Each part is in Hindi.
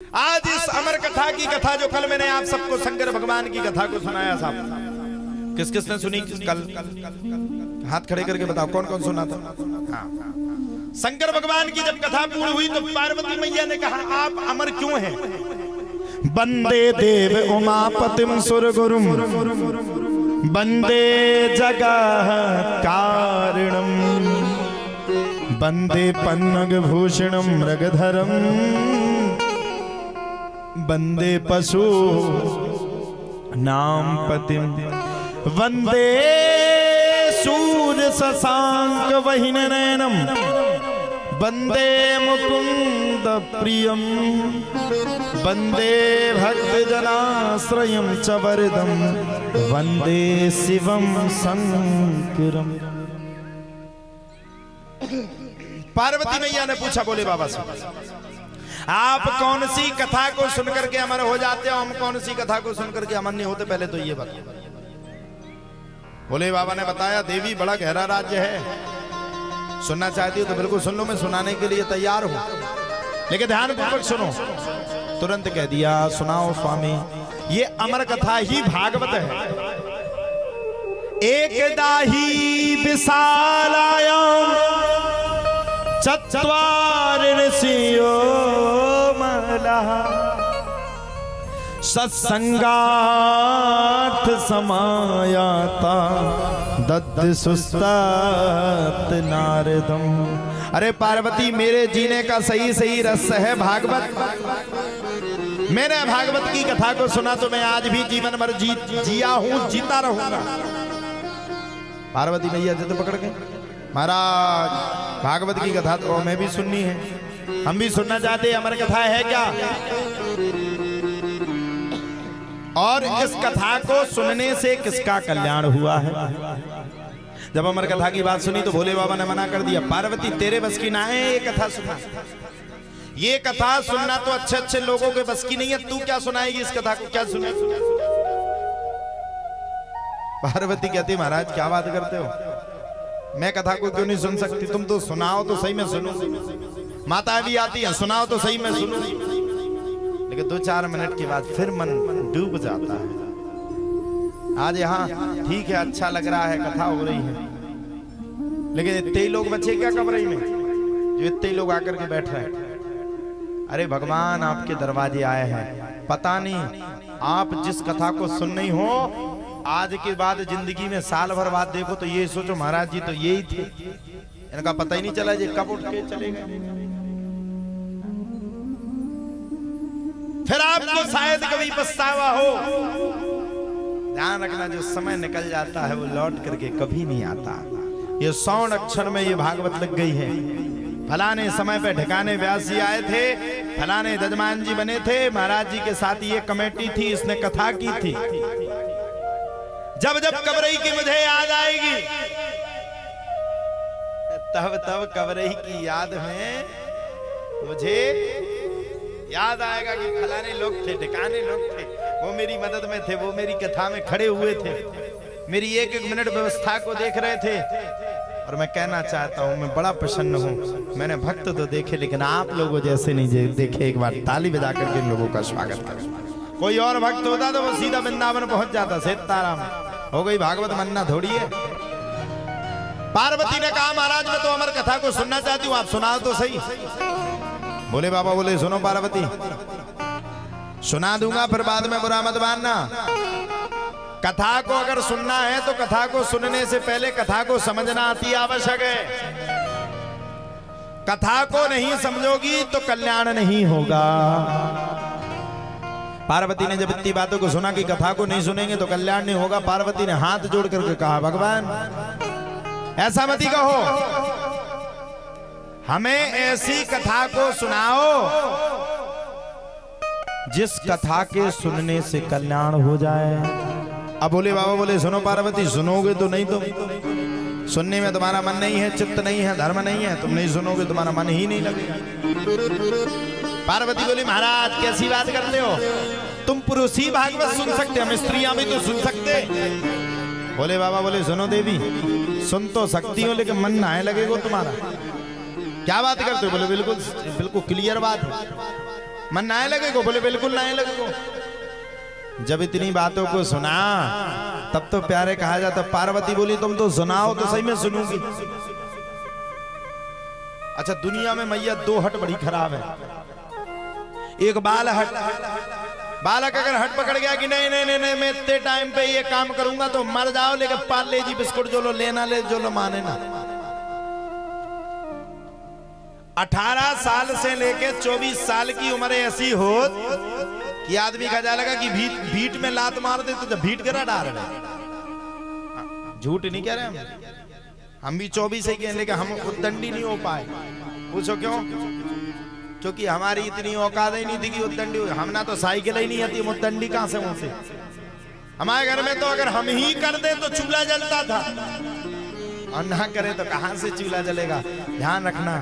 आज इस अमर कथा की कथा जो कल मैंने आप सबको शंकर भगवान की कथा को सुनाया साहब, किस किसने सुनी कल? हाथ खड़े करके बताओ कौन कौन सुना था? हाँ। शंकर भगवान की जब कथा पूर्ण हुई तो पार्वती मैया ने कहा आप अमर क्यों हैं? वंदे देव उमापतिम सुर गुरुम वंदे जगह कारणम वंदे पन्नग भूषणम मृगधरम वंदे पशु नाम पतिम वंदे सूर्य शशांक वहिन नयनम वंदे मुकुंद प्रियम वंदे भक्त जनाश्रयम च वरदम वंदे शिवम शंकरम। पार्वती मैया ने पूछा बोले बाबा से, आप कौन सी कथा को सुनकर के अमर हो जाते हो, हम कौन सी कथा को सुनकर के अमर नहीं होते? पहले तो ये बात बोले बाबा ने बताया देवी बड़ा गहरा राज्य है, सुनना चाहती हो तो बिल्कुल सुन लो, मैं सुनाने के लिए तैयार हूं, लेकिन ध्यान पूर्वक सुनो। तुरंत कह दिया सुनाओ स्वामी, ये अमर कथा ही भागवत है। एक दाही विशालायाम चत्वार ऋषियो मलः सत्संगार्थ समायाता दद्द सुस्तात नारदम। अरे पार्वती, मेरे जीने का सही सही रस है भागवत। मैंने भागवत की कथा को सुना तो मैं आज भी जीवन भर जिया हूं, जीता रहूंगा। पार्वती मैया जिद पकड़ के, महाराज भागवत की कथा तो हमें भी सुननी है, हम भी सुनना चाहते हैं, अमर कथा है क्या? और इस कथा को सुनने से किसका कल्याण हुआ है? जब अमर कथा की बात सुनी तो भोले बाबा ने मना कर दिया, पार्वती तेरे बस की ना है ये कथा सुनना, ये कथा सुनना तो अच्छे अच्छे लोगों के बस की नहीं है, तू क्या सुनाएगी इस कथा को, क्या सुने? पार्वती कहती महाराज क्या बात करते हो, मैं कथा को क्यों नहीं सुन सकती? तुम तो सुनाओ तो सही मैं सुनूं। माता भी आती है, सुनाओ तो सही मैं सुनूं। लेकिन 2-4 मिनट के बाद फिर मन डूब जाता है। आज यहाँ ठीक है, अच्छा लग रहा है, कथा हो रही है, लेकिन इतने ही लोग बचे क्या कमरे में जो इतने ही लोग आकर के बैठ रहे हैं? अरे भगवान आपके दरवाजे आए हैं, पता नहीं आप जिस कथा को सुन नहीं हो, आज के बाद जिंदगी में साल भर बाद देखो तो ये सोचो महाराज जी तो यही थे, इनका पता ही नहीं चला जी कब उठ के चले गए। फिर आपको शायद कभी पछतावा हो। ध्यान रखना, जो समय निकल जाता है वो लौट करके कभी नहीं आता। ये 100 अक्षर में ये भागवत लग गई है। फलाने समय पे ढिकाने व्यास जी आए थे, फलाने जजमान जी बने थे, महाराज जी के साथ ये कमेटी थी, इसने कथा की थी। जब जब कबरई की मुझे याद आएगी, तब तब कबरई की याद में मुझे याद आएगा कि फलाने लोग थे, ढिकाने लोग थे, वो मेरी मदद में थे, वो मेरी कथा में खड़े हुए थे, मेरी एक एक मिनट व्यवस्था को देख रहे थे। और मैं कहना चाहता हूं मैं बड़ा प्रसन्न हूं, मैंने भक्त तो देखे लेकिन आप लोगों जैसे नहीं देखे। एक बार ताली बजा करके इन लोगों का स्वागत करें। कोई और भक्त होता तो वो सीधा वृंदावन पहुंच जाता, सीताराम हो गई भागवत मनना थोड़ी है। पार्वती ने कहा महाराज मैं तो अमर कथा को सुनना चाहती हूँ, आप सुनाओ तो सही। बोले बाबा बोले सुनो पार्वती, सुना दूंगा फिर बाद में बुरा मत मानना। कथा को अगर सुनना है तो कथा को सुनने से पहले कथा को समझना अति आवश्यक है। कथा को नहीं समझोगी तो कल्याण नहीं होगा। पार्वती ने जब इतनी बातों को सुना कि कथा को नहीं सुनेंगे तो कल्याण नहीं होगा, पार्वती ने हाथ जोड़ करके कहा भगवान ऐसा मत ही कहो, हमें ऐसी कथा को सुनाओ जिस कथा के सुनने से कल्याण हो जाए। अब बोले बाबा बोले सुनो पार्वती, सुनोगे तो नहीं, तुम सुनने में तुम्हारा मन नहीं है, चित्त नहीं है, धर्म नहीं है, तुम नहीं सुनोगे तुम्हारा मन ही नहीं लगेगा। पार्वती बोली महाराज कैसी बात करते हो, तुम पुरुष ही भागवत सुन सकते, हम स्त्रियां भी तो सुन सकते। बोले बाबा बोले सुनो देवी, सुन तो सकती हो लेकिन मन ना लगेगा तुम्हारा। क्या बात करते हो? बोले बिल्कुल बिल्कुल क्लियर बात है। मन ना लगे को? बोले बिल्कुल ना लगे को। जब इतनी बातों को सुना तब तो प्यारे कहा जाता। पार्वती बोली तुम तो सुनाओ तो सही में सुनूंगी। अच्छा, दुनिया में मैया दो हट बड़ी खराब है। एक बाल हट, बालक अगर हट पकड़ गया कि नहीं नहीं नहीं, नहीं मैं इतने टाइम पे ये काम करूंगा तो मर जाओ, लेकिन पार्ले जी बिस्कुट जो लो लेना ले, जो लो माने ना। 18 साल से लेके 24 साल की उम्र ऐसी हो कि आदमी का जा लगा कि भीट में लात मार दे तो जब भीट गिरा डाल रहे। झूठ नहीं कह रहे हम भी 24 ही कह, लेकिन हम उद्दंडी नहीं हो पाए। पूछो क्यों? क्योंकि हमारी इतनी औकात ही नहीं थी कि उद्दंडी। हमना तो साइकिल ही नहीं आती, उद्दंडी कहां से मुझसे। हमारे घर में तो अगर हम ही कर दे तो चूल्हा जलता था, और ना करे तो कहां से चूल्हा जलेगा। ध्यान रखना,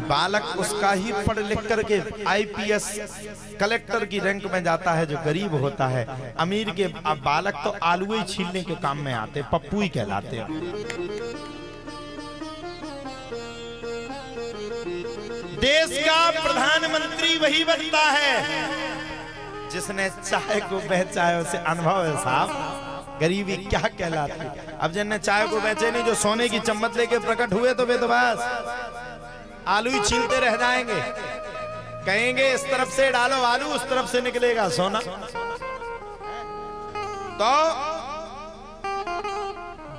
बालक उसका ही पढ़ लिख करके IPS कलेक्टर की रैंक में जाता है जो गरीब होता है। अमीर के अब बालक तो आलू ही छीलने के काम में आते, पप्पू ही कहलाते हैं। देश का प्रधानमंत्री वही बनता है जिसने चाय को बेचा, उसे अनुभव है साहब गरीबी क्या कहलाती। अब जिनने चाय को बेचे नहीं, जो सोने की चम्मच लेके प्रकट हुए तो वे तो बस आलू ही छीलते रह जाएंगे। कहेंगे इस तरफ से डालो आलू, उस तरफ से निकलेगा सोना। तो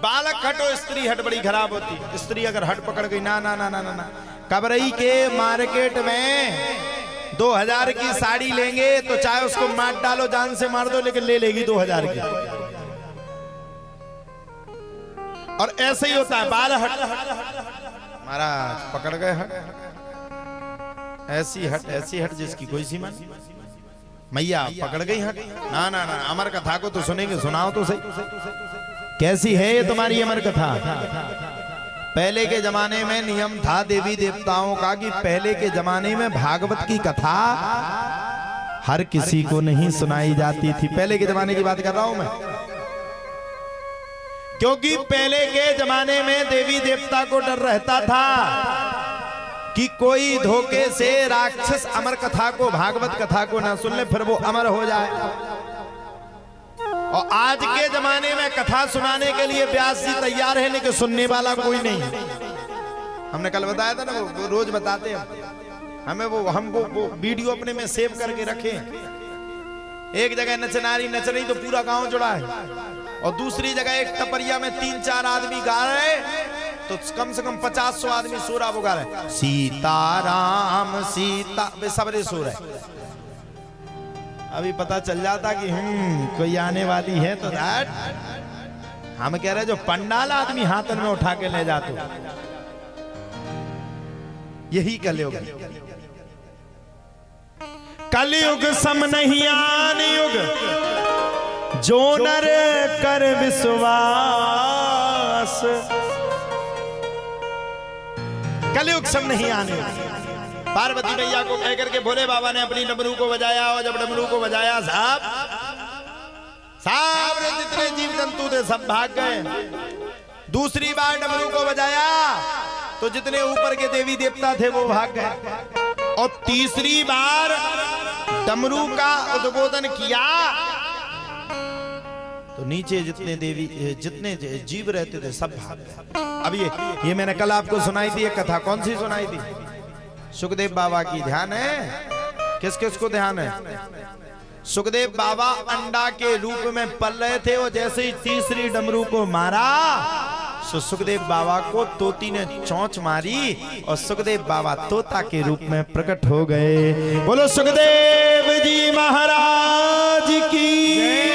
बालक हट और स्त्री हट बड़ी खराब होती। स्त्री अगर हट पकड़ गई, ना ना ना ना ना, ना। कबरई के मार्केट में 2000 की साड़ी लेंगे तो चाहे उसको मार डालो, जान से मार दो, लेकिन ले लेगी 2000 की। और ऐसे ही होता है, बाल हट महाराज पकड़ गए हट, ऐसी हट जिसकी कोई सीमा नहीं। मैया पकड़ गई हट। ना ना ना, अमर कथा को तो सुनेंगे, सुनाओ तो सही। कैसी है ये तुम्हारी अमर कथा? पहले के जमाने में नियम था देवी देवताओं का कि पहले के जमाने में भागवत की कथा हर किसी को नहीं सुनाई जाती थी। पहले के जमाने की बात कर रहा हूं मैं, क्योंकि पहले के जमाने में देवी देवता को डर रहता था कि कोई धोखे से राक्षस अमर कथा को, भागवत कथा को ना सुन ले, फिर वो अमर हो जाए। और आज के जमाने में कथा सुनाने के लिए व्यास जी तैयार है, लेकिन सुनने वाला कोई नहीं। हमने कल बताया था ना, वो रोज बताते हैं हमें, हमको वो वीडियो अपने में सेव करके रखे। एक जगह नचनारी नच रही तो पूरा गांव जुड़ा है, और दूसरी जगह एक टपरिया में 3-4 आदमी गा रहे तो कम से कम 50-100 आदमी सोरा वो गा रहे, सीताराम सीता, वे सबरे सो रहे। अभी पता चल जाता कि कोई आने वाली है तो हम कह रहे जो पंडाल आदमी हाथन में उठा के ले जाते, यही कलयुग। कलयुग सम नहीं आन युग, जो नर कर विश्वास। कलयुग सम नहीं आने युग। पार्वती मैया को कह करके भोले बाबा ने अपनी डमरू को बजाया, और जब डमरू को बजाया साहब जितने जीव जंतु थे सब भाग गए। दूसरी बार डमरू को बजाया तो जितने ऊपर के देवी देवता थे वो भाग गए। और तीसरी बार डमरू का उद्बोधन किया तो नीचे जितने जीव रहते थे सब भाग गए। अब ये मैंने कल आपको सुनाई थी एक कथा। कौन सी सुनाई थी? सुखदेव बाबा की। ध्यान है? किस किस को ध्यान है? सुखदेव बाबा अंडा के रूप में पल रहे थे, और जैसे ही तीसरी डमरू को मारा तो सुखदेव बाबा को तोती ने चोंच मारी, और सुखदेव बाबा तोता के रूप में प्रकट हो गए। बोलो सुखदेव जी महाराज की।